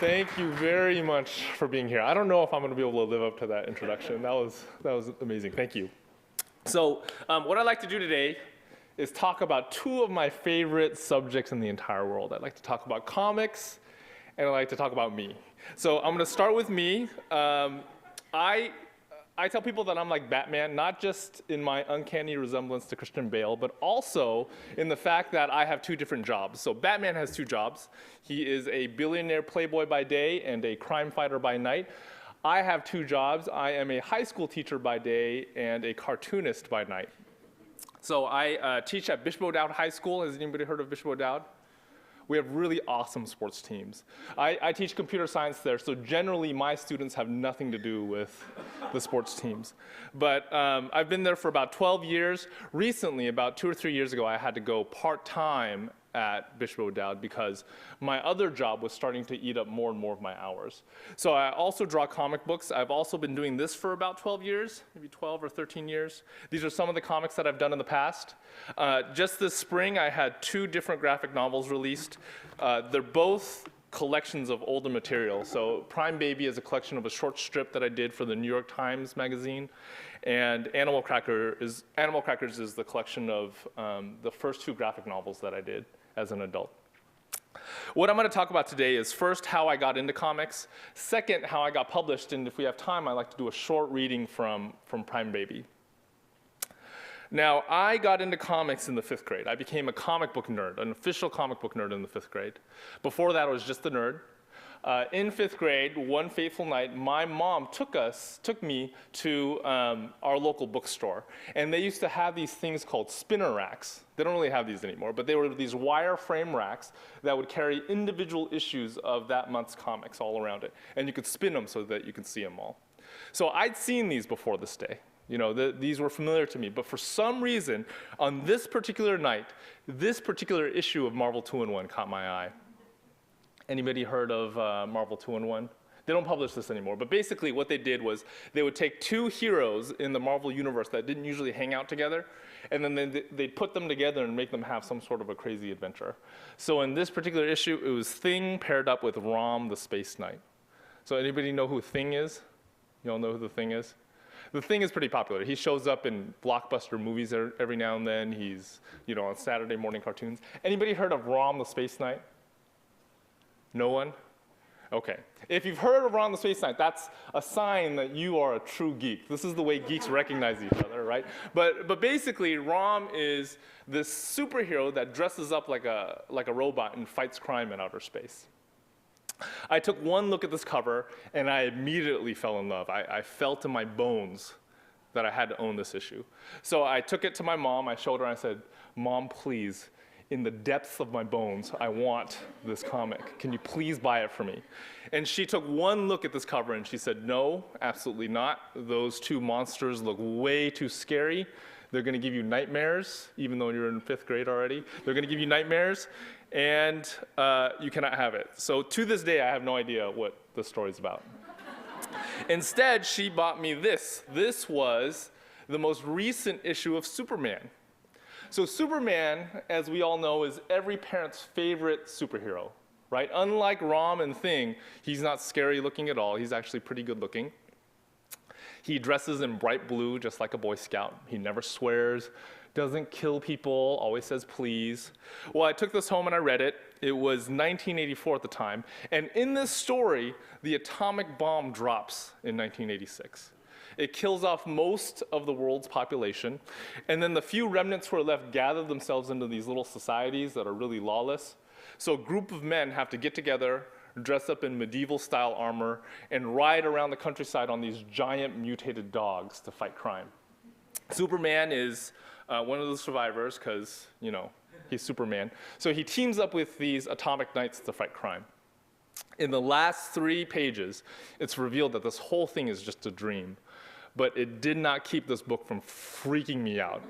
Thank you very much for being here. I don't know if I'm going to be able to live up to that introduction. That was amazing. Thank you. So what I'd like to do today is talk about two of my favorite subjects in the entire world. I'd like to talk about comics, and I'd like to talk about me. So I'm going to start with me. I tell people that I'm like Batman, not just in my uncanny resemblance to Christian Bale, but also in the fact that I have two different jobs. So Batman has two jobs. He is a billionaire playboy by day and a crime fighter by night. I have two jobs. I am a high school teacher by day and a cartoonist by night. So I teach at Bishop O'Dowd High School. Has anybody heard of Bishop O'Dowd? We have really awesome sports teams. I teach computer science there, so generally my students have nothing to do with the sports teams. But I've been there for about 12 years. Recently, about 2 or 3 years ago, I had to go part-time at Bishop O'Dowd because my other job was starting to eat up more and more of my hours. So I also draw comic books. I've also been doing this for about 12 years, maybe 12 or 13 years. These are some of the comics that I've done in the past. Just this spring, I had 2 different graphic novels released. They're both collections of older material. So Prime Baby is a collection of a short strip that I did for the New York Times magazine. And Animal Crackers is the collection of the first 2 graphic novels that I did as an adult. What I'm going to talk about today is first how I got into comics, second how I got published, and if we have time, I'd like to do a short reading from Prime Baby. Now, I got into comics in the 5th grade. I became a comic book nerd, an official comic book nerd in the 5th grade. Before that, I was just a nerd. In 5th grade, one fateful night, my mom took me to our local bookstore. And they used to have these things called spinner racks. They don't really have these anymore, but they were these wire frame racks that would carry individual issues of that month's comics all around it. And you could spin them so that you could see them all. So I'd seen these before this day. You know, these were familiar to me. But for some reason, on this particular night, this particular issue of Marvel 2-in-1 caught my eye. Anybody heard of Marvel 2-in-1? They don't publish this anymore, but basically what they did was they would take 2 heroes in the Marvel universe that didn't usually hang out together, and then they'd put them together and make them have some sort of a crazy adventure. So in this particular issue, it was Thing paired up with Rom the Space Knight. So anybody know who Thing is? You all know who the Thing is? The Thing is pretty popular. He shows up in blockbuster movies every now and then. He's, you know, on Saturday morning cartoons. Anybody heard of Rom the Space Knight? No one? Okay. If you've heard of Ron the Space Knight, that's a sign that you are a true geek. This is the way geeks recognize each other, right? But basically, Rom is this superhero that dresses up like a robot and fights crime in outer space. I took one look at this cover, and I immediately fell in love. I felt in my bones that I had to own this issue. So I took it to my mom. I showed her, and I said, "Mom, please, in the depths of my bones, I want this comic. Can you please buy it for me?" And she took one look at this cover and she said, "No, absolutely not. Those 2 monsters look way too scary. They're gonna give you nightmares, even though you're in 5th grade already. They're gonna give you nightmares, and you cannot have it." So to this day, I have no idea what the story's about. Instead, she bought me this. This was the most recent issue of Superman. So Superman, as we all know, is every parent's favorite superhero, right? Unlike Rom and Thing, he's not scary looking at all. He's actually pretty good looking. He dresses in bright blue, just like a Boy Scout. He never swears, doesn't kill people, always says please. Well, I took this home and I read it. It was 1984 at the time. And in this story, the atomic bomb drops in 1986. It kills off most of the world's population, and then the few remnants who are left gather themselves into these little societies that are really lawless. So a group of men have to get together, dress up in medieval-style armor, and ride around the countryside on these giant mutated dogs to fight crime. Superman is one of the survivors because, you know, he's Superman. So he teams up with these atomic knights to fight crime. In the last 3 pages, it's revealed that this whole thing is just a dream. But it did not keep this book from freaking me out.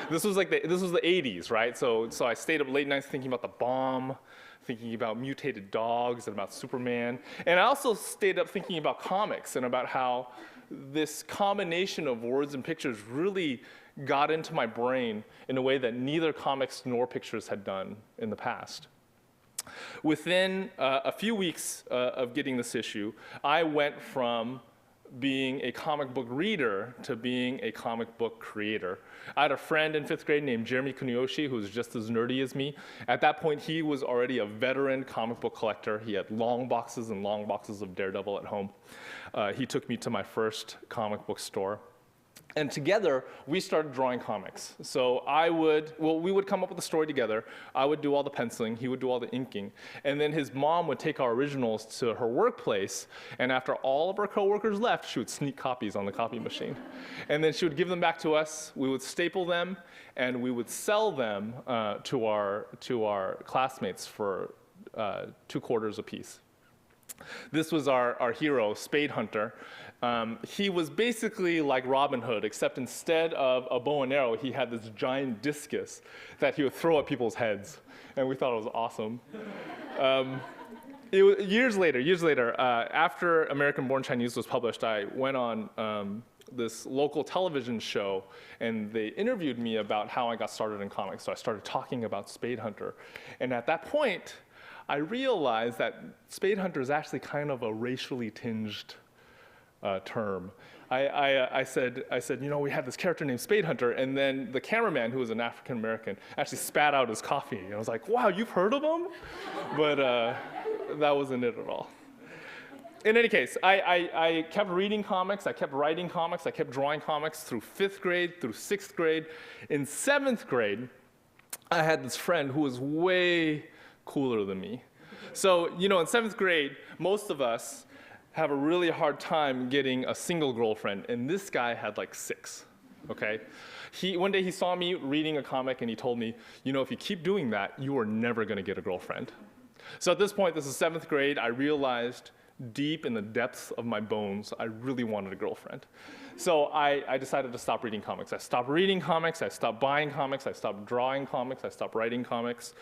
This was the 80s, right? So I stayed up late nights thinking about the bomb, thinking about mutated dogs, and about Superman. And I also stayed up thinking about comics and about how this combination of words and pictures really got into my brain in a way that neither comics nor pictures had done in the past. Within a few weeks of getting this issue, I went from being a comic book reader to being a comic book creator. I had a friend in 5th grade named Jeremy Kunioshi who was just as nerdy as me. At that point, he was already a veteran comic book collector. He had long boxes and long boxes of Daredevil at home. He took me to my first comic book store. And together, we started drawing comics. So we would come up with a story together. I would do all the penciling, he would do all the inking. And then his mom would take our originals to her workplace, and after all of our coworkers left, she would sneak copies on the copy machine. And then she would give them back to us, we would staple them, and we would sell them to our classmates for 2 quarters a piece. This was our hero, Spade Hunter. He was basically like Robin Hood, except instead of a bow and arrow, he had this giant discus that he would throw at people's heads, and we thought it was awesome. Years later, after American Born Chinese was published, I went on this local television show, and they interviewed me about how I got started in comics. So I started talking about Spade Hunter, and at that point, I realized that Spade Hunter is actually kind of a racially tinged term. I said, you know, we have this character named Spade Hunter, and then the cameraman, who was an African American, actually spat out his coffee. And I was like, wow, you've heard of him? But that wasn't it at all. In any case, I kept reading comics, I kept writing comics, I kept drawing comics through 5th grade, through 6th grade. In 7th grade, I had this friend who was way cooler than me. So, you know, in 7th grade, most of us have a really hard time getting a single girlfriend, and this guy had like 6, okay? One day he saw me reading a comic, and he told me, you know, if you keep doing that, you are never gonna get a girlfriend. So at this point, this is 7th grade, I realized deep in the depths of my bones, I really wanted a girlfriend. So I decided to stop reading comics. I stopped reading comics, I stopped buying comics, I stopped drawing comics, I stopped writing comics,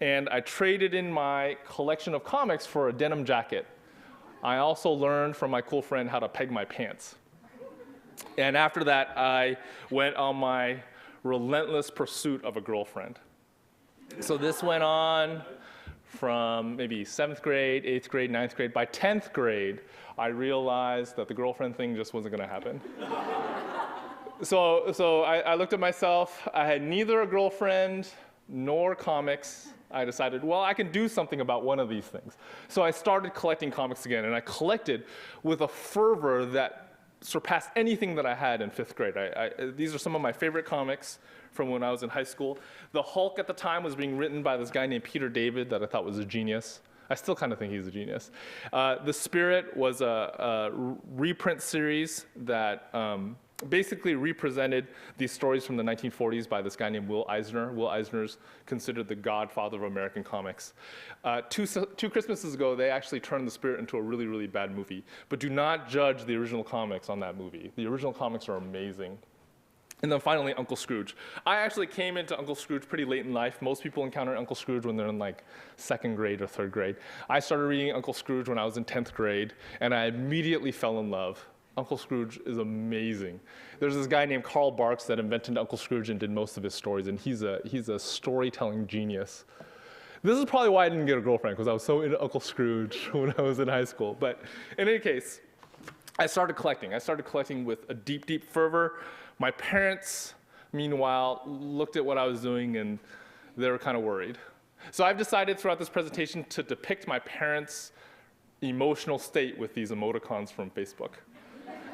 and I traded in my collection of comics for a denim jacket. I also learned from my cool friend how to peg my pants. And after that, I went on my relentless pursuit of a girlfriend. So this went on from maybe 7th grade, 8th grade, 9th grade. By 10th grade, I realized that the girlfriend thing just wasn't gonna happen. So I looked at myself. I had neither a girlfriend nor comics. I decided, well, I can do something about one of these things. So I started collecting comics again, and I collected with a fervor that surpassed anything that I had in 5th grade. These are some of my favorite comics from when I was in high school. The Hulk at the time was being written by this guy named Peter David that I thought was a genius. I still kind of think he's a genius. The Spirit was a reprint series that basically represented these stories from the 1940s by this guy named Will Eisner. Will Eisner's considered the godfather of American comics. Two Christmases ago, they actually turned The Spirit into a really, really bad movie. But do not judge the original comics on that movie. The original comics are amazing. And then finally, Uncle Scrooge. I actually came into Uncle Scrooge pretty late in life. Most people encounter Uncle Scrooge when they're in like 2nd grade or 3rd grade. I started reading Uncle Scrooge when I was in 10th grade, and I immediately fell in love. Uncle Scrooge is amazing. There's this guy named Carl Barks that invented Uncle Scrooge and did most of his stories, and he's a storytelling genius. This is probably why I didn't get a girlfriend, because I was so into Uncle Scrooge when I was in high school. But in any case, I started collecting. I started collecting with a deep, deep fervor. My parents, meanwhile, looked at what I was doing, and they were kind of worried. So I've decided throughout this presentation to depict my parents' emotional state with these emoticons from Facebook.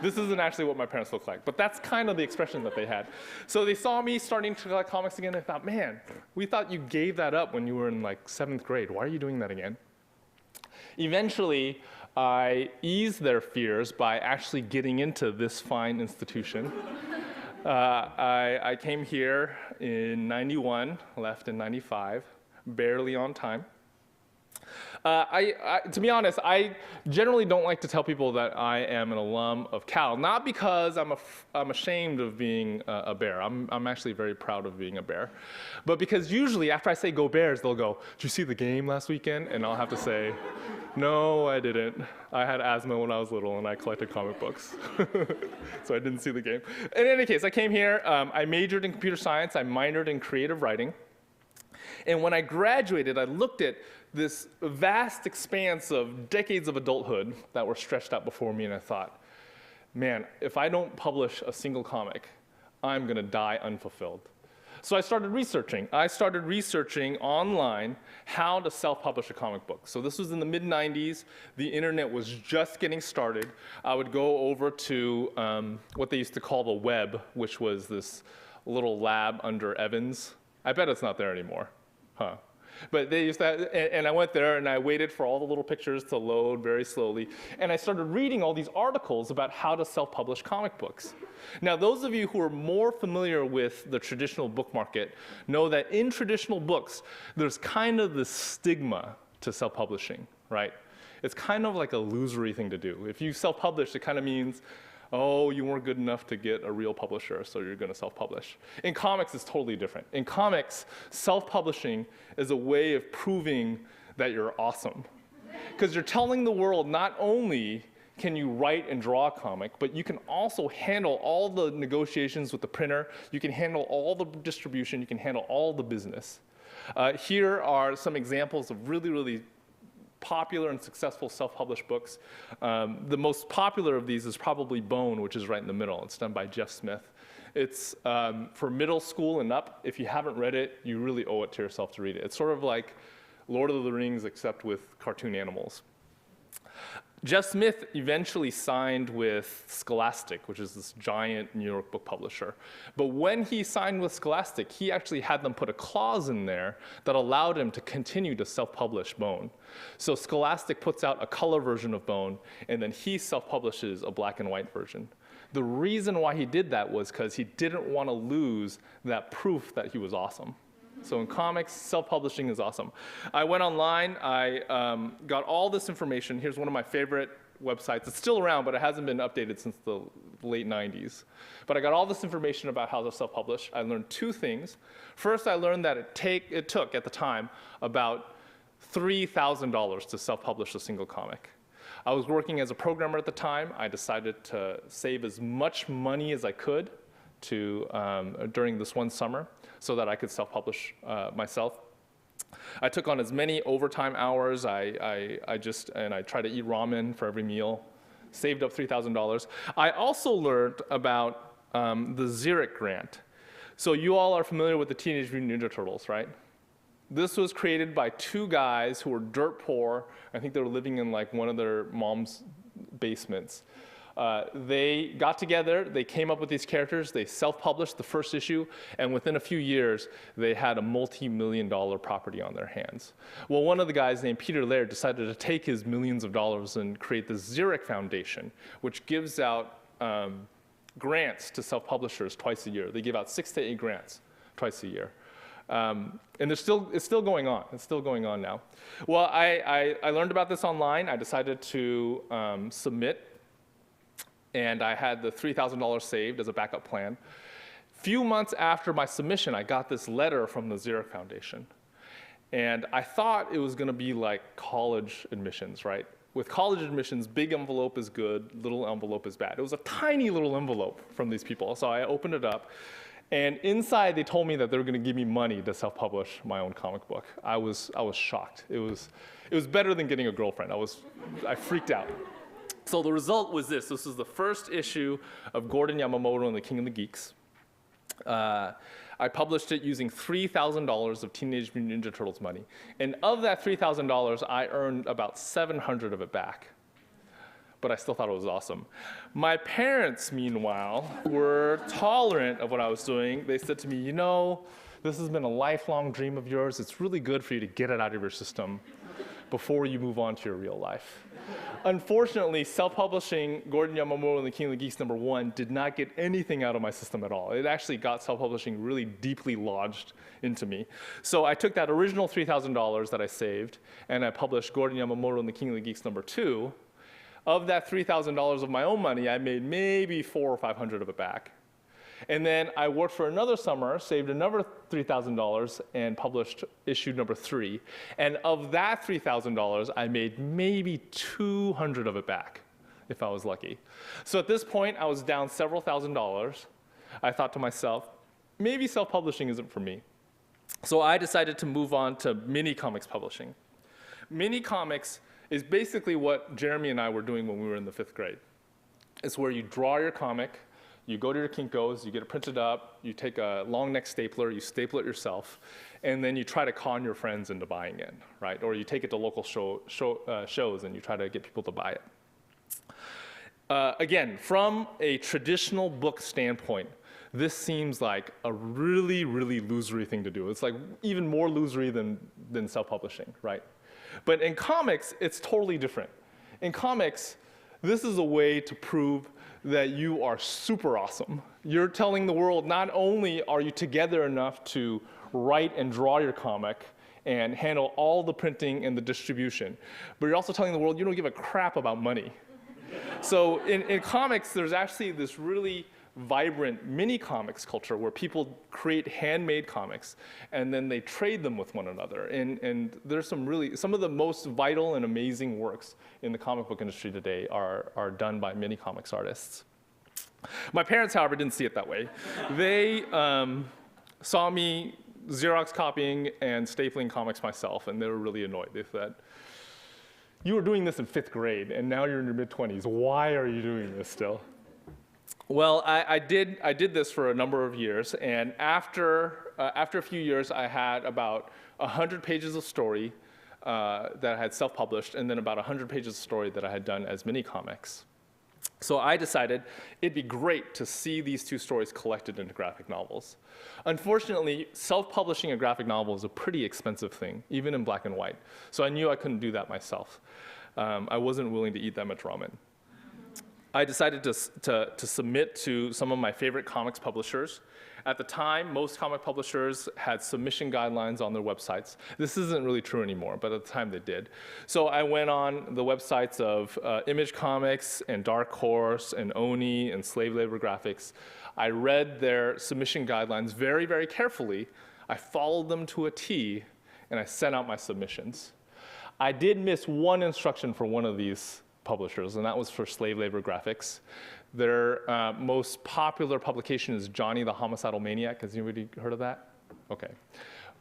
This isn't actually what my parents look like, but that's kind of the expression that they had. So they saw me starting to collect comics again, and thought, man, we thought you gave that up when you were in like 7th grade. Why are you doing that again? Eventually, I eased their fears by actually getting into this fine institution. I came here in 91, left in 95, barely on time. To be honest, I generally don't like to tell people that I am an alum of Cal, not because I'm ashamed of being a Bear. I'm actually very proud of being a Bear. But because usually after I say go Bears, they'll go, did you see the game last weekend? And I'll have to say, no, I didn't. I had asthma when I was little and I collected comic books. So I didn't see the game. In any case, I came here, I majored in computer science, I minored in creative writing. And when I graduated, I looked at this vast expanse of decades of adulthood that were stretched out before me, and I thought, man, if I don't publish a single comic, I'm going to die unfulfilled. So I started researching. I started researching online how to self-publish a comic book. So this was in the mid-90s. The internet was just getting started. I would go over to what they used to call the web, which was this little lab under Evans. I bet it's not there anymore, huh? But they used that, and I went there and I waited for all the little pictures to load very slowly. And I started reading all these articles about how to self-publish comic books. Now, those of you who are more familiar with the traditional book market know that in traditional books, there's kind of this stigma to self-publishing, right? It's kind of like a losery thing to do. If you self-publish, it kind of means, oh, you weren't good enough to get a real publisher, so you're going to self-publish. In comics, it's totally different. In comics, self-publishing is a way of proving that you're awesome. Because you're telling the world not only can you write and draw a comic, but you can also handle all the negotiations with the printer, you can handle all the distribution, you can handle all the business. Here are some examples of really, really popular and successful self-published books. The most popular of these is probably Bone, which is right in the middle. It's done by Jeff Smith. It's for middle school and up. If you haven't read it, you really owe it to yourself to read it. It's sort of like Lord of the Rings, except with cartoon animals. Jeff Smith eventually signed with Scholastic, which is this giant New York book publisher. But when he signed with Scholastic, he actually had them put a clause in there that allowed him to continue to self-publish Bone. So Scholastic puts out a color version of Bone, and then he self-publishes a black and white version. The reason why he did that was because he didn't want to lose that proof that he was awesome. So in comics, self-publishing is awesome. I went online, I got all this information. Here's one of my favorite websites. It's still around, but it hasn't been updated since the late 90s. But I got all this information about how to self-publish. I learned two things. First, I learned that it took, at the time, about $3,000 to self-publish a single comic. I was working as a programmer at the time. I decided to save as much money as I could during this one summer, so that I could self-publish myself. I took on as many overtime hours. I tried to eat ramen for every meal, saved up $3,000. I also learned about the Xeric grant. So you all are familiar with the Teenage Mutant Ninja Turtles, right? This was created by two guys who were dirt poor. I think they were living in like one of their mom's basements. They got together, they came up with these characters, they self-published the first issue, and within a few years, they had a multi-million-dollar property on their hands. Well, one of the guys named Peter Laird decided to take his millions of dollars and create the Xeric Foundation, which gives out grants to self-publishers twice a year. They give out 6 to 8 grants twice a year. And it's still going on. It's still going on now. Well, I learned about this online. I decided to submit. And I had the $3,000 saved as a backup plan. Few months after my submission, I got this letter from the Xeric Foundation. And I thought it was going to be like college admissions, right? With college admissions, big envelope is good, little envelope is bad. It was a tiny little envelope from these people. So I opened it up. And inside, they told me that they were going to give me money to self-publish my own comic book. I was shocked. It was better than getting a girlfriend. I freaked out. So the result was this. This was the first issue of Gordon Yamamoto and the King of the Geeks. I published it using $3,000 of Teenage Mutant Ninja Turtles money. And of that $3,000, I earned about $700 of it back. But I still thought it was awesome. My parents, meanwhile, were tolerant of what I was doing. They said to me, you know, this has been a lifelong dream of yours. It's really good for you to get it out of your system before you move on to your real life. Unfortunately, self-publishing Gordon Yamamoto and the King of the Geeks #1 did not get anything out of my system at all. It actually got self-publishing really deeply lodged into me. So I took that original $3,000 that I saved, and I published Gordon Yamamoto and the King of the Geeks #2. Of that $3,000 of my own money, I made maybe $400 or $500 of it back. And then I worked for another summer, saved another $3,000, and published issue #3. And of that $3,000, I made maybe $200 of it back, if I was lucky. So at this point, I was down several $1,000s. I thought to myself, maybe self-publishing isn't for me. So I decided to move on to mini comics publishing. Mini comics is basically what Jeremy and I were doing when we were in the 5th grade. It's where you draw your comic, you go to your Kinko's, you get it printed up, you take a long neck stapler, you staple it yourself, and then you try to con your friends into buying it, right? Or you take it to local shows and you try to get people to buy it. Again, from a traditional book standpoint, this seems like a really, really losery thing to do. It's like even more losery than self-publishing, right? But in comics, it's totally different. In comics, this is a way to prove that you are super awesome. You're telling the world not only are you together enough to write and draw your comic and handle all the printing and the distribution, but you're also telling the world you don't give a crap about money. So in comics, there's actually this really vibrant mini comics culture where people create handmade comics and then they trade them with one another. And there's some of the most vital and amazing works in the comic book industry today are done by mini comics artists. My parents, however, didn't see it that way. They saw me Xerox copying and stapling comics myself, and they were really annoyed. They said, "You were doing this in 5th grade, and now you're in your mid-20s. Why are you doing this still?" Well, I did this for a number of years, and after a few years, I had about 100 pages of story that I had self-published, and then about 100 pages of story that I had done as mini comics. So I decided it'd be great to see these two stories collected into graphic novels. Unfortunately, self-publishing a graphic novel is a pretty expensive thing, even in black and white. So I knew I couldn't do that myself. I wasn't willing to eat that much ramen. I decided to submit to some of my favorite comics publishers. At the time, most comic publishers had submission guidelines on their websites. This isn't really true anymore, but at the time they did. So I went on the websites of Image Comics and Dark Horse and Oni and Slave Labor Graphics. I read their submission guidelines very, very carefully. I followed them to a T, and I sent out my submissions. I did miss one instruction for one of these publishers, and that was for Slave Labor Graphics. Their most popular publication is Johnny the Homicidal Maniac. Has anybody heard of that? Okay.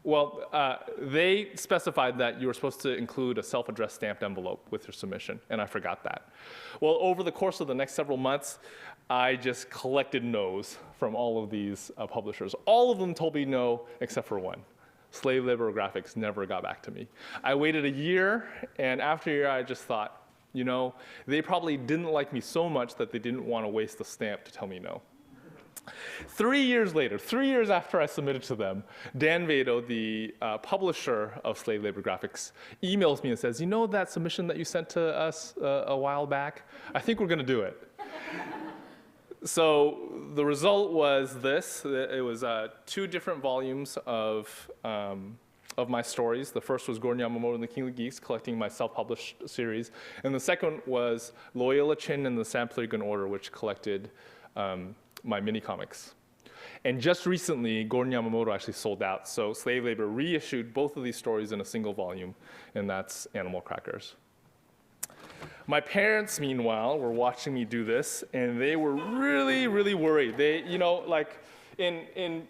Well, they specified that you were supposed to include a self-addressed stamped envelope with your submission, and I forgot that. Well, over the course of the next several months, I just collected no's from all of these publishers. All of them told me no, except for one. Slave Labor Graphics never got back to me. I waited a year, and after a year, I just thought, you know, they probably didn't like me so much that they didn't want to waste the stamp to tell me no. 3 years later, 3 years after I submitted to them, Dan Vado, the publisher of Slave Labor Graphics, emails me and says, "You know that submission that you sent to us a while back? I think we're going to do it." So the result was this. It was 2 different volumes of my stories. The first was Gordon Yamamoto and the King of the Geeks, collecting my self-published series. And the second was Loyola Chin and the Samplegan Order, which collected my mini comics. And just recently, Gordon Yamamoto actually sold out. So Slave Labor reissued both of these stories in a single volume, and that's Animal Crackers. My parents, meanwhile, were watching me do this, and they were really, really worried. They, you know, like in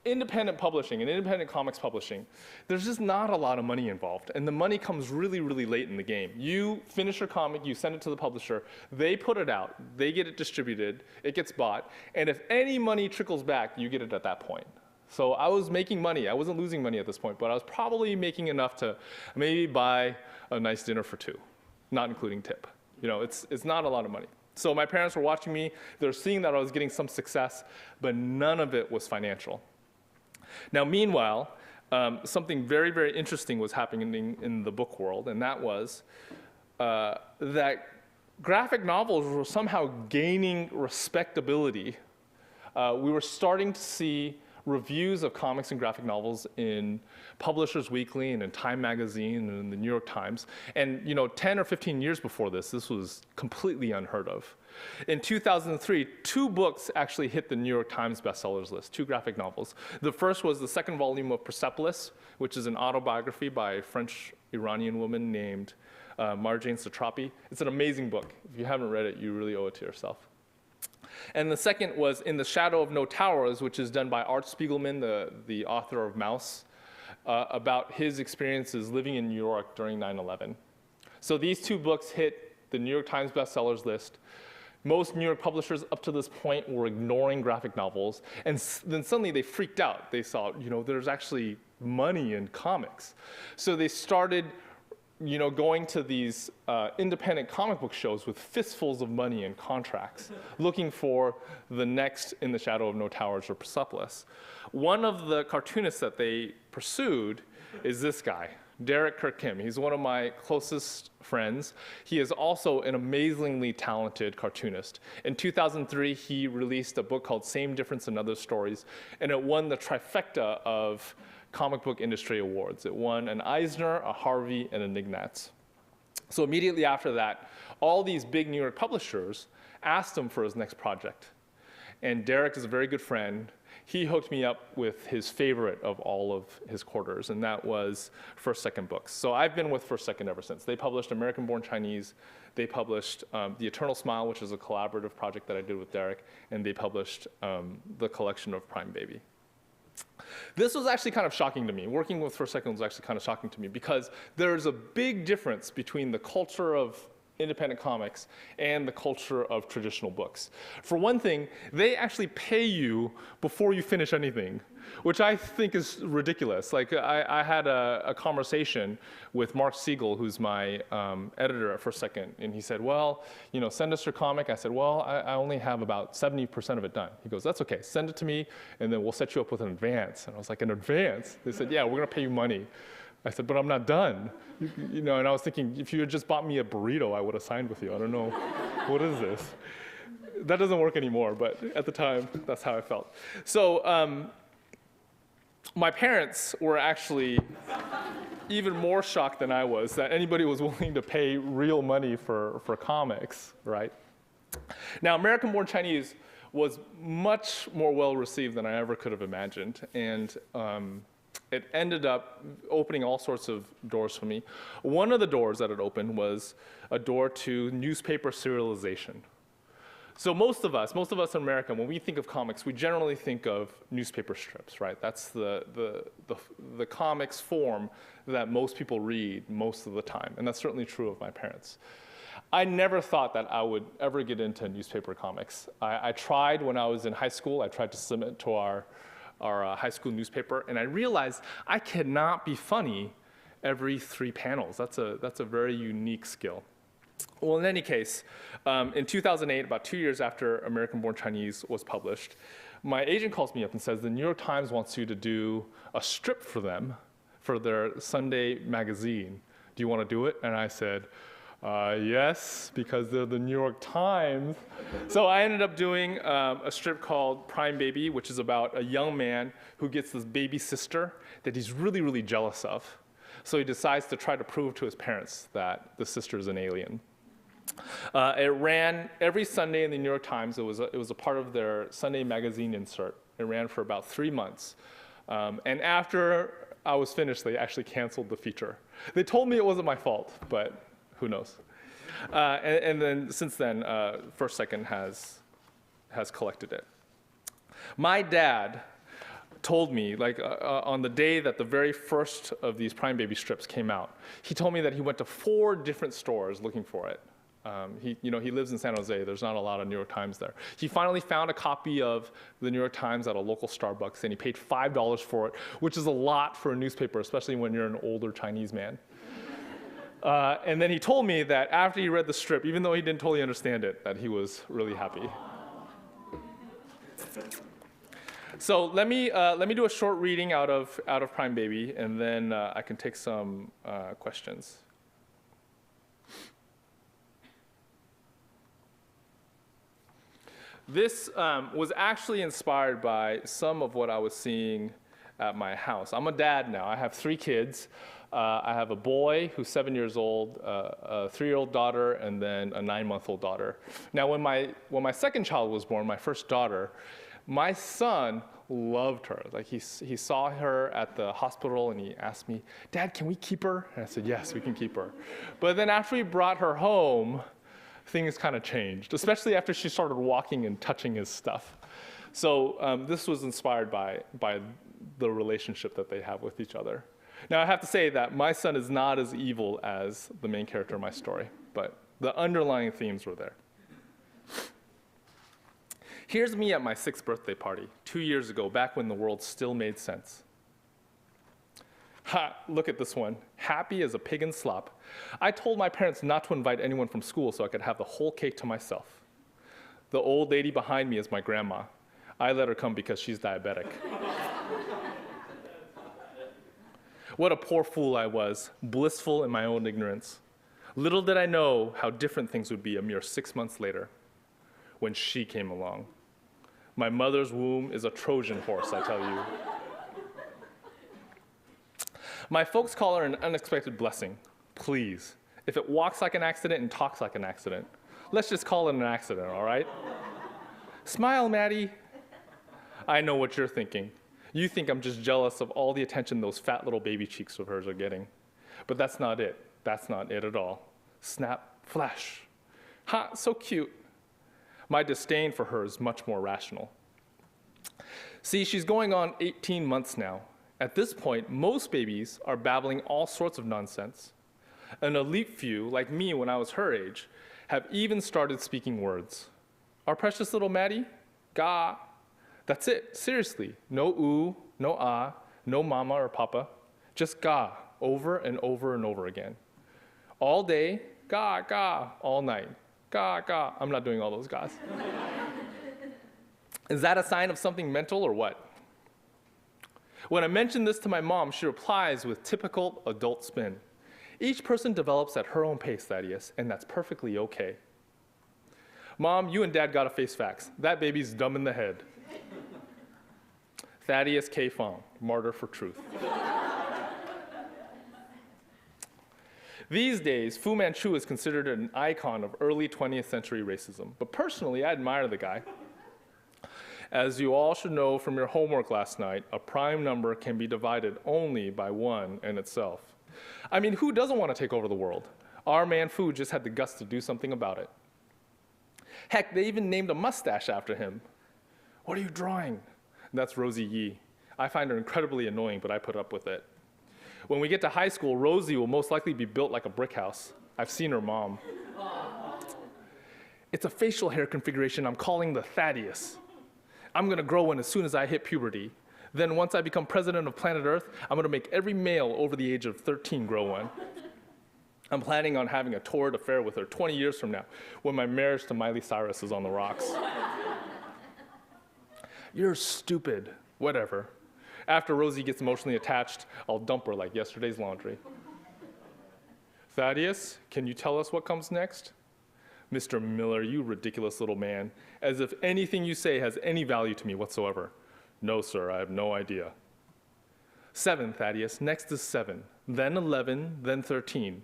independent publishing and independent comics publishing, there's just not a lot of money involved, and the money comes really, really late in the game. You finish your comic, you send it to the publisher, they put it out, they get it distributed, it gets bought, and if any money trickles back, you get it at that point. So I was making money. I wasn't losing money at this point, but I was probably making enough to maybe buy a nice dinner for 2, not including tip. You know, it's not a lot of money. So my parents were watching me, they're seeing that I was getting some success, but none of it was financial. Now, meanwhile, something very, very interesting was happening in the book world, and that was that graphic novels were somehow gaining respectability. We were starting to see reviews of comics and graphic novels in Publishers Weekly and in Time Magazine and in the New York Times. And, you know, 10 or 15 years before this was completely unheard of. In 2003, 2 books actually hit the New York Times bestsellers list, 2 graphic novels. The first was the second volume of Persepolis, which is an autobiography by a French-Iranian woman named Marjane Satrapi. It's an amazing book. If you haven't read it, you really owe it to yourself. And the second was In the Shadow of No Towers, which is done by Art Spiegelman, the author of Mouse, about his experiences living in New York during 9/11. So these two books hit the New York Times bestsellers list. Most New York publishers up to this point were ignoring graphic novels, and then suddenly they freaked out. They saw, there's actually money in comics. So they started, going to these independent comic book shows with fistfuls of money and contracts, looking for the next In the Shadow of No Towers or Persepolis. One of the cartoonists that they pursued is this guy, Derek Kirk Kim. He's one of my closest friends. He is also an amazingly talented cartoonist. In 2003, he released a book called Same Difference and Other Stories, and it won the trifecta of comic book industry awards. It won an Eisner, a Harvey, and an Ignatz. So immediately after that, all these big New York publishers asked him for his next project. And Derek is a very good friend. He hooked me up with his favorite of all of his quarters, and that was First Second Books. So I've been with First Second ever since. They published American Born Chinese. They published The Eternal Smile, which is a collaborative project that I did with Derek, and they published the collection of Prime Baby. This was actually kind of shocking to me. Working with First Second was actually kind of shocking to me because there's a big difference between the culture of independent comics and the culture of traditional books. For one thing, they actually pay you before you finish anything, which I think is ridiculous. Like I had a conversation with Mark Siegel, who's my editor at First Second, and he said, well, send us your comic. I said, well, I only have about 70% of it done. He goes, that's okay, send it to me, and then we'll set you up with an advance. And I was like, an advance? They said, yeah, we're gonna pay you money. I said, but I'm not done. And I was thinking, if you had just bought me a burrito, I would have signed with you. I don't know, what is this? That doesn't work anymore, but at the time, that's how I felt. So my parents were actually even more shocked than I was that anybody was willing to pay real money for comics, right? Now, American Born Chinese was much more well-received than I ever could have imagined, and it ended up opening all sorts of doors for me. One of the doors that it opened was a door to newspaper serialization. So most of us in America, when we think of comics, we generally think of newspaper strips, right? That's the comics form that most people read most of the time, and that's certainly true of my parents. I never thought that I would ever get into newspaper comics. I tried when I was in high school. I tried to submit to our high school newspaper, and I realized I cannot be funny every 3 panels. That's a very unique skill. Well, in any case, in 2008, about 2 years after American Born Chinese was published, my agent calls me up and says, the New York Times wants you to do a strip for them for their Sunday magazine. Do you want to do it? And I said, yes, because they're the New York Times. So I ended up doing a strip called Prime Baby, which is about a young man who gets this baby sister that he's really, really jealous of. So he decides to try to prove to his parents that the sister is an alien. It ran every Sunday in the New York Times. It was a part of their Sunday magazine insert. It ran for about 3 months. And after I was finished, they actually canceled the feature. They told me it wasn't my fault, but who knows? And then since then, First Second has collected it. My dad told me, on the day that the very first of these Prime Baby strips came out, he told me that he went to 4 different stores looking for it. He lives in San Jose. There's not a lot of New York Times there. He finally found a copy of the New York Times at a local Starbucks, and he paid $5 for it, which is a lot for a newspaper, especially when you're an older Chinese man. And then he told me that after he read the strip, even though he didn't totally understand it, that he was really happy. So let me do a short reading out of Prime Baby, and then I can take some questions. This was actually inspired by some of what I was seeing at my house. I'm a dad now. I have 3 kids. I have a boy who's 7 years old, a 3-year-old daughter, and then a 9-month-old daughter. Now, when my second child was born, my first daughter, my son loved her. Like he saw her at the hospital, and he asked me, "Dad, can we keep her?" And I said, "Yes, we can keep her." But then after we brought her home, things kind of changed, especially after she started walking and touching his stuff. So this was inspired by the relationship that they have with each other. Now, I have to say that my son is not as evil as the main character of my story, but the underlying themes were there. Here's me at my 6th birthday party 2 years ago, back when the world still made sense. Ha, look at this one. Happy as a pig in slop. I told my parents not to invite anyone from school so I could have the whole cake to myself. The old lady behind me is my grandma. I let her come because she's diabetic. What a poor fool I was, blissful in my own ignorance. Little did I know how different things would be a mere 6 months later when she came along. My mother's womb is a Trojan horse, I tell you. My folks call her an unexpected blessing. Please, if it walks like an accident and talks like an accident, let's just call it an accident, all right? Smile, Maddie. I know what you're thinking. You think I'm just jealous of all the attention those fat little baby cheeks of hers are getting. But that's not it. That's not it at all. Snap, flash. Ha, so cute. My disdain for her is much more rational. See, she's going on 18 months now. At this point, most babies are babbling all sorts of nonsense. An elite few, like me when I was her age, have even started speaking words. Our precious little Maddie, ga. That's it, seriously. No ooh, no ah, no mama or papa, just ga, over and over and over again. All day, ga, ga, all night, ga, ga. I'm not doing all those gas. Is that a sign of something mental or what? When I mention this to my mom, she replies with typical adult spin. Each person develops at her own pace, Thaddeus, and that's perfectly okay. Mom, you and Dad gotta face facts. That baby's dumb in the head. Thaddeus K. Fong, martyr for truth. These days, Fu Manchu is considered an icon of early 20th century racism, but personally, I admire the guy. As you all should know from your homework last night, a prime number can be divided only by 1 in itself. I mean, who doesn't want to take over the world? Our man Fu just had the guts to do something about it. Heck, they even named a mustache after him. What are you drawing? That's Rosie Yi. I find her incredibly annoying, but I put up with it. When we get to high school, Rosie will most likely be built like a brick house. I've seen her mom. It's a facial hair configuration I'm calling the Thaddeus. I'm gonna grow one as soon as I hit puberty. Then once I become president of planet Earth, I'm gonna make every male over the age of 13 grow one. I'm planning on having a torrid affair with her 20 years from now, when my marriage to Miley Cyrus is on the rocks. You're stupid. Whatever. After Rosie gets emotionally attached, I'll dump her like yesterday's laundry. Thaddeus, can you tell us what comes next? Mr. Miller, you ridiculous little man, as if anything you say has any value to me whatsoever. No, sir, I have no idea. 7, Thaddeus, next is 7, then 11, then 13.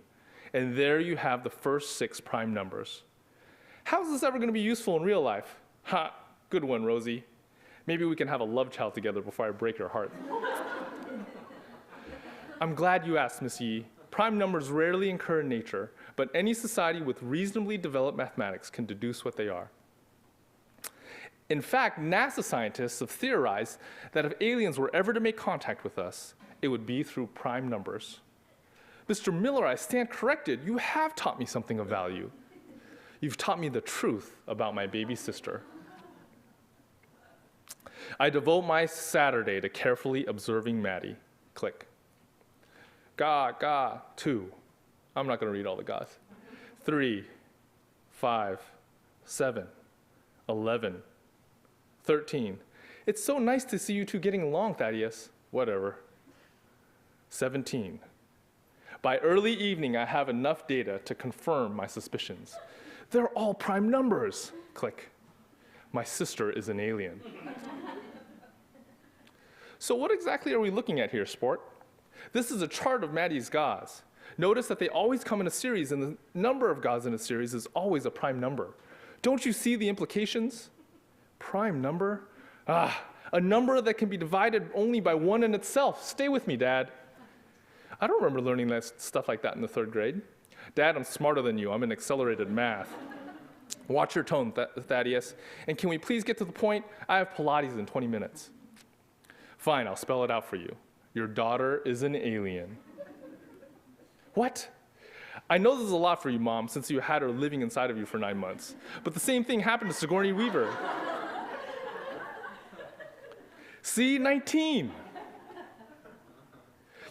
And there you have the first 6 prime numbers. How is this ever going to be useful in real life? Ha, good one, Rosie. Maybe we can have a love child together before I break your heart. I'm glad you asked, Miss Yi. Prime numbers rarely occur in nature, but any society with reasonably developed mathematics can deduce what they are. In fact, NASA scientists have theorized that if aliens were ever to make contact with us, it would be through prime numbers. Mr. Miller, I stand corrected. You have taught me something of value. You've taught me the truth about my baby sister. I devote my Saturday to carefully observing Maddie. Click. Ga, ga, 2. I'm not going to read all the ga's. 3, 5, 7, 11, 13. It's so nice to see you two getting along, Thaddeus. Whatever. 17. By early evening, I have enough data to confirm my suspicions. They're all prime numbers. Click. My sister is an alien. So what exactly are we looking at here, sport? This is a chart of Maddie's ga's. Notice that they always come in a series, and the number of ga's in a series is always a prime number. Don't you see the implications? Prime number? Ah, a number that can be divided only by 1 in itself. Stay with me, Dad. I don't remember learning that stuff like that in the 3rd grade. Dad, I'm smarter than you. I'm in accelerated math. Watch your tone, Thaddeus. And can we please get to the point? I have Pilates in 20 minutes. Fine, I'll spell it out for you. Your daughter is an alien. What? I know this is a lot for you, Mom, since you had her living inside of you for 9 months. But the same thing happened to Sigourney Weaver. See, 19.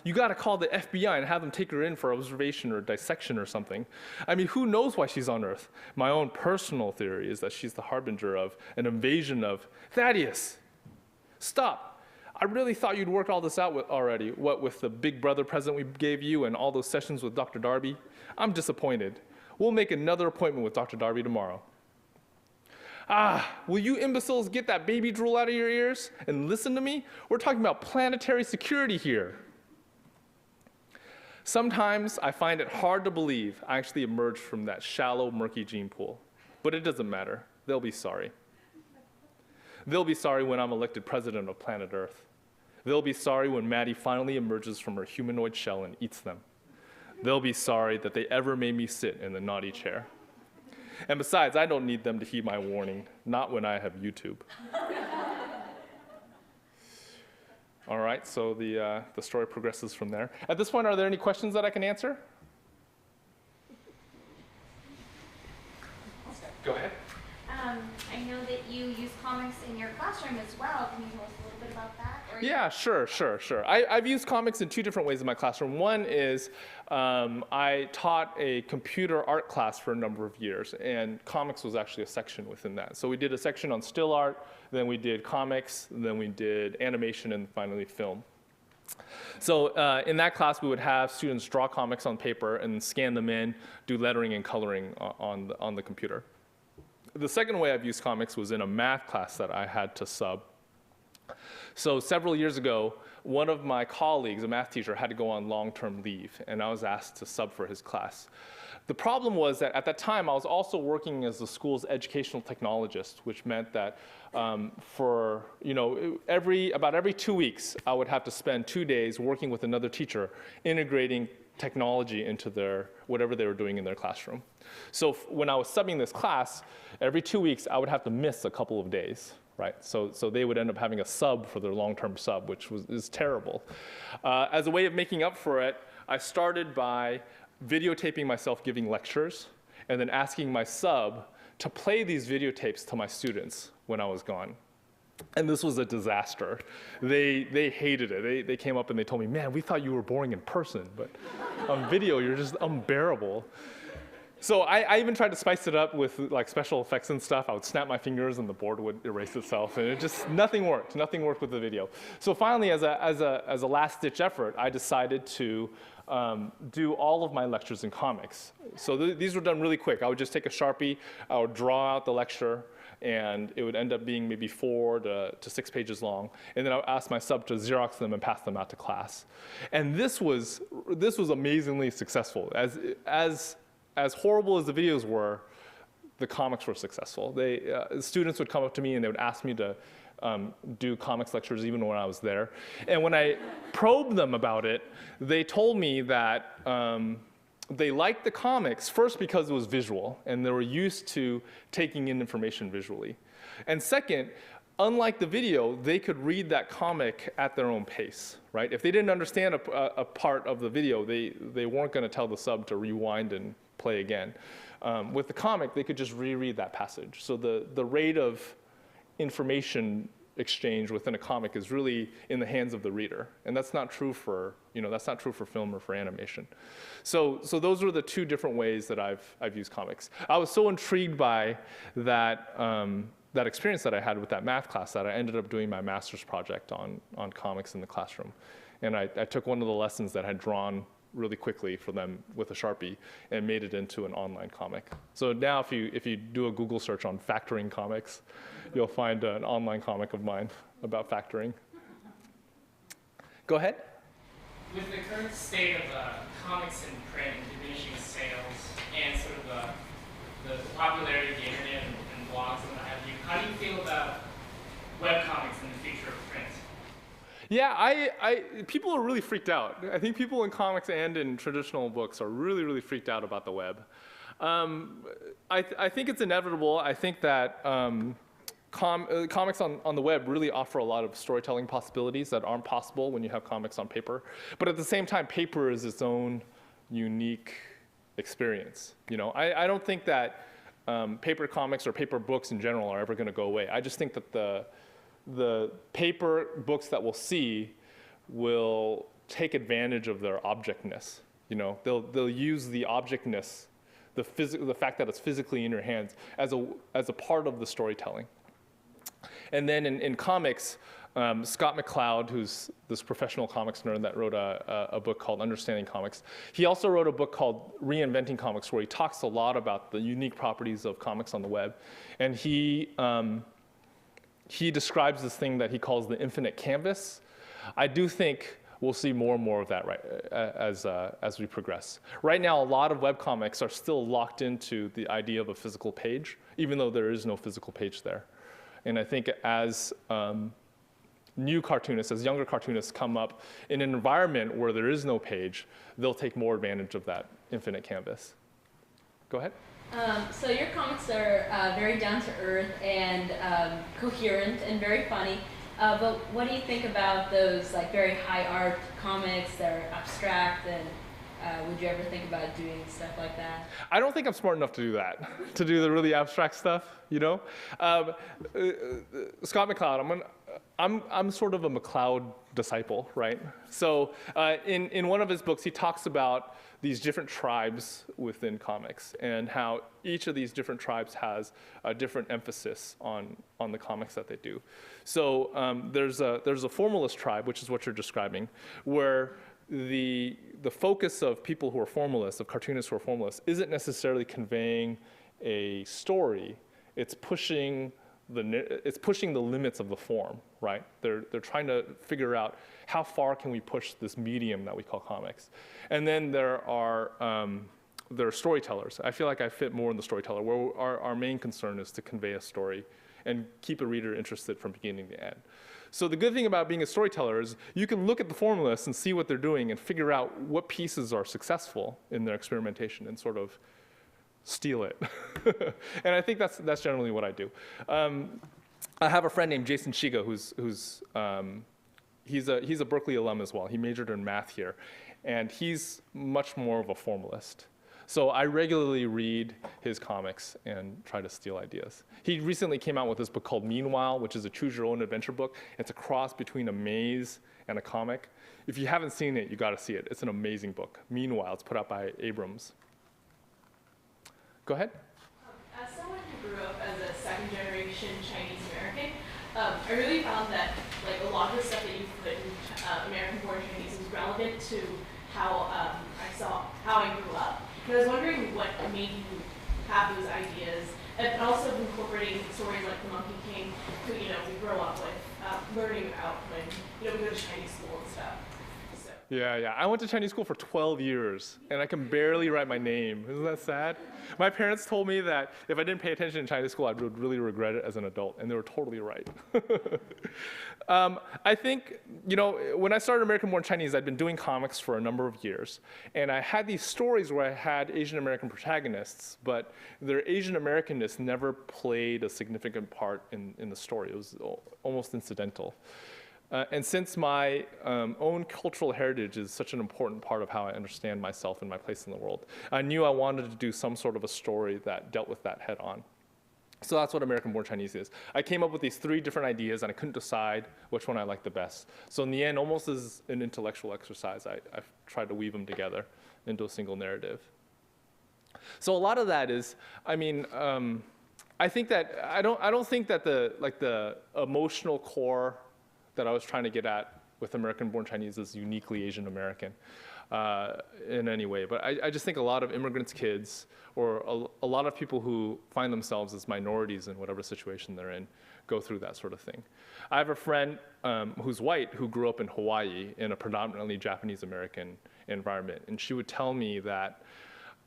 You gotta call the FBI and have them take her in for observation or dissection or something. I mean, who knows why she's on Earth? My own personal theory is that she's the harbinger of an invasion of... Thaddeus, stop. I really thought you'd worked all this out already, what with the big brother present we gave you and all those sessions with Dr. Darby. I'm disappointed. We'll make another appointment with Dr. Darby tomorrow. Will you imbeciles get that baby drool out of your ears and listen to me? We're talking about planetary security here. Sometimes I find it hard to believe I actually emerged from that shallow, murky gene pool. But it doesn't matter. They'll be sorry. They'll be sorry when I'm elected president of planet Earth. They'll be sorry when Maddie finally emerges from her humanoid shell and eats them. They'll be sorry that they ever made me sit in the naughty chair. And besides, I don't need them to heed my warning, not when I have YouTube. All right, so the story progresses from there. At this point, are there any questions that I can answer? Go ahead. I know that you use comics in your classroom as well. Can you tell us a little bit about that? Yeah, sure. I've used comics in two different ways in my classroom. One is I taught a computer art class for a number of years, and comics was actually a section within that. So we did a section on still art, then we did comics, then we did animation, and finally film. So in that class, we would have students draw comics on paper and scan them in, do lettering and coloring on the computer. The second way I've used comics was in a math class that I had to sub. So several years ago, one of my colleagues, a math teacher, had to go on long-term leave, and I was asked to sub for his class. The problem was that at that time, I was also working as the school's educational technologist, which meant that for about every 2 weeks, I would have to spend 2 days working with another teacher, integrating technology into whatever they were doing in their classroom. So when I was subbing this class, every 2 weeks, I would have to miss a couple of days. Right, so they would end up having a sub for their long-term sub, which is terrible. As a way of making up for it, I started by videotaping myself giving lectures, and then asking my sub to play these videotapes to my students when I was gone. And this was a disaster. They hated it. They came up and they told me, man, we thought you were boring in person, but on video, you're just unbearable. So I even tried to spice it up with like special effects and stuff. I would snap my fingers and the board would erase itself, and nothing worked. Nothing worked with the video. So finally, as a last-ditch effort, I decided to do all of my lectures in comics. So these were done really quick. I would just take a Sharpie, I would draw out the lecture, and it would end up being maybe 4 to 6 pages long. And then I would ask my sub to Xerox them and pass them out to class. And this was amazingly successful. As horrible as the videos were, the comics were successful. Students would come up to me and they would ask me to do comics lectures even when I was there. And when I probed them about it, they told me that they liked the comics, first because it was visual, and they were used to taking in information visually. And second, unlike the video, they could read that comic at their own pace, right? If they didn't understand a part of the video, they weren't gonna tell the sub to rewind and play again. With the comic, they could just reread that passage. So the rate of information exchange within a comic is really in the hands of the reader, and that's not true for film or for animation. So those are the two different ways that I've used comics. I was so intrigued by that experience that I had with that math class that I ended up doing my master's project on comics in the classroom, and I took one of the lessons that I had drawn really quickly for them with a Sharpie and made it into an online comic. So now if you do a Google search on factoring comics, you'll find an online comic of mine about factoring. Go ahead. With the current state of comics in print, diminishing sales, and sort of the popularity of the internet and blogs and what have you, how do you feel about webcomics in the future of print? Yeah, people are really freaked out. I think people in comics and in traditional books are really, really freaked out about the web. I think it's inevitable. I think that comics on the web really offer a lot of storytelling possibilities that aren't possible when you have comics on paper. But at the same time, paper is its own unique experience. I don't think that paper comics or paper books in general are ever going to go away. I just think that the paper books that we'll see will take advantage of their objectness. They'll use the objectness, the fact that it's physically in your hands as a part of the storytelling. And then in comics, Scott McCloud, who's this professional comics nerd that wrote a book called Understanding Comics, he also wrote a book called Reinventing Comics, where he talks a lot about the unique properties of comics on the web. And he describes this thing that he calls the infinite canvas. I do think we'll see more and more of that as we progress. Right now, a lot of webcomics are still locked into the idea of a physical page, even though there is no physical page there. And I think as new cartoonists, as younger cartoonists come up in an environment where there is no page, they'll take more advantage of that infinite canvas. Go ahead. So your comics are very down to earth and coherent and very funny. But what do you think about those very high art comics that are abstract, and would you ever think about doing stuff like that? I don't think I'm smart enough to do that, to do the really abstract stuff, Scott McCloud, I'm sort of a McCloud disciple, right? So in one of his books, he talks about these different tribes within comics and how each of these different tribes has a different emphasis on the comics that they do. So there's a formalist tribe, which is what you're describing, where the focus of people who are formalists, of cartoonists who are formalists, isn't necessarily conveying a story. It's pushing the limits of the form, right? They're trying to figure out how far can we push this medium that we call comics. And then there are storytellers. I feel like I fit more in the storyteller, where our main concern is to convey a story and keep a reader interested from beginning to end. So the good thing about being a storyteller is you can look at the formalists and see what they're doing and figure out what pieces are successful in their experimentation and sort of steal it. And I think that's generally what I do. I have a friend named Jason Shiga he's a Berkeley alum as well. He majored in math here, and he's much more of a formalist. So I regularly read his comics and try to steal ideas. He recently came out with this book called Meanwhile, which is a choose-your-own-adventure book. It's a cross between a maze and a comic. If you haven't seen it, you got to see it. It's an amazing book. Meanwhile, it's put out by Abrams. Go ahead. As someone who grew up as a second-generation Chinese American, I really found that a lot of the stuff that you put in American-born Chinese was relevant to how I grew up. And I was wondering what made you have those ideas, and also incorporating stories like The Monkey King, who we grow up with, learning about when we go to Chinese school and stuff. So. Yeah. I went to Chinese school for 12 years, and I can barely write my name. Isn't that sad? My parents told me that if I didn't pay attention in Chinese school, I would really regret it as an adult, and they were totally right. I think, when I started American Born Chinese, I'd been doing comics for a number of years, and I had these stories where I had Asian American protagonists, but their Asian Americanness never played a significant part in the story. It was almost incidental. And since my own cultural heritage is such an important part of how I understand myself and my place in the world, I knew I wanted to do some sort of a story that dealt with that head on. So that's what American Born Chinese is. I came up with these 3 different ideas, and I couldn't decide which one I liked the best. So in the end, almost as an intellectual exercise, I've tried to weave them together into a single narrative. So a lot of that is, I think that I don't think that the emotional core that I was trying to get at with American Born Chinese is uniquely Asian American in any way. But I just think a lot of immigrants' kids, or a lot of people who find themselves as minorities in whatever situation they're in, go through that sort of thing. I have a friend who's white who grew up in Hawaii in a predominantly Japanese American environment. And she would tell me that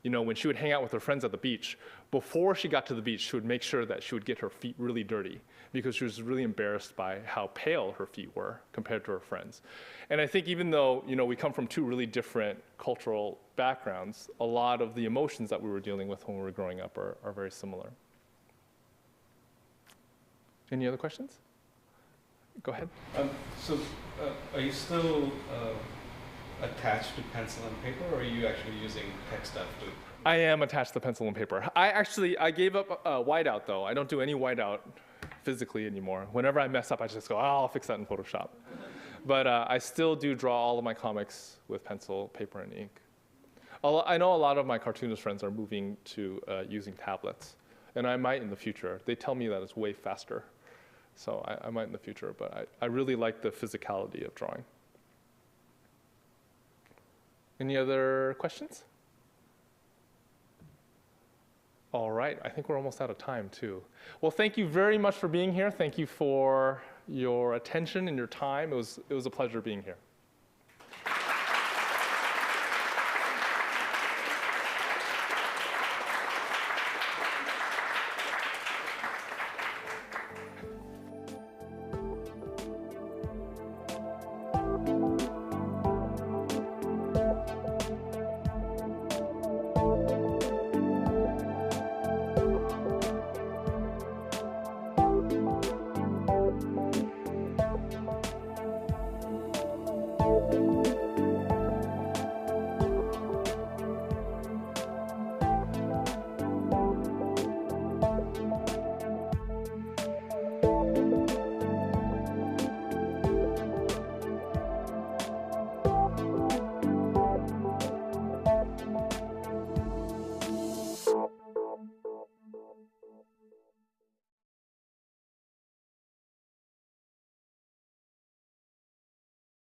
when she would hang out with her friends at the beach, before she got to the beach, she would make sure that she would get her feet really dirty because she was really embarrassed by how pale her feet were compared to her friends. And I think even though, we come from two really different cultural backgrounds, a lot of the emotions that we were dealing with when we were growing up are very similar. Any other questions? Go ahead. Are you still attached to pencil and paper, or are you actually using tech stuff to? I am attached to pencil and paper. I gave up whiteout though. I don't do any whiteout physically anymore. Whenever I mess up, I just go, I'll fix that in Photoshop. But I still do draw all of my comics with pencil, paper, and ink. I know a lot of my cartoonist friends are moving to using tablets, and I might in the future. They tell me that it's way faster, so I might in the future, but I really like the physicality of drawing. Any other questions? All right, I think we're almost out of time too. Well, thank you very much for being here. Thank you for your attention and your time. It was a pleasure being here.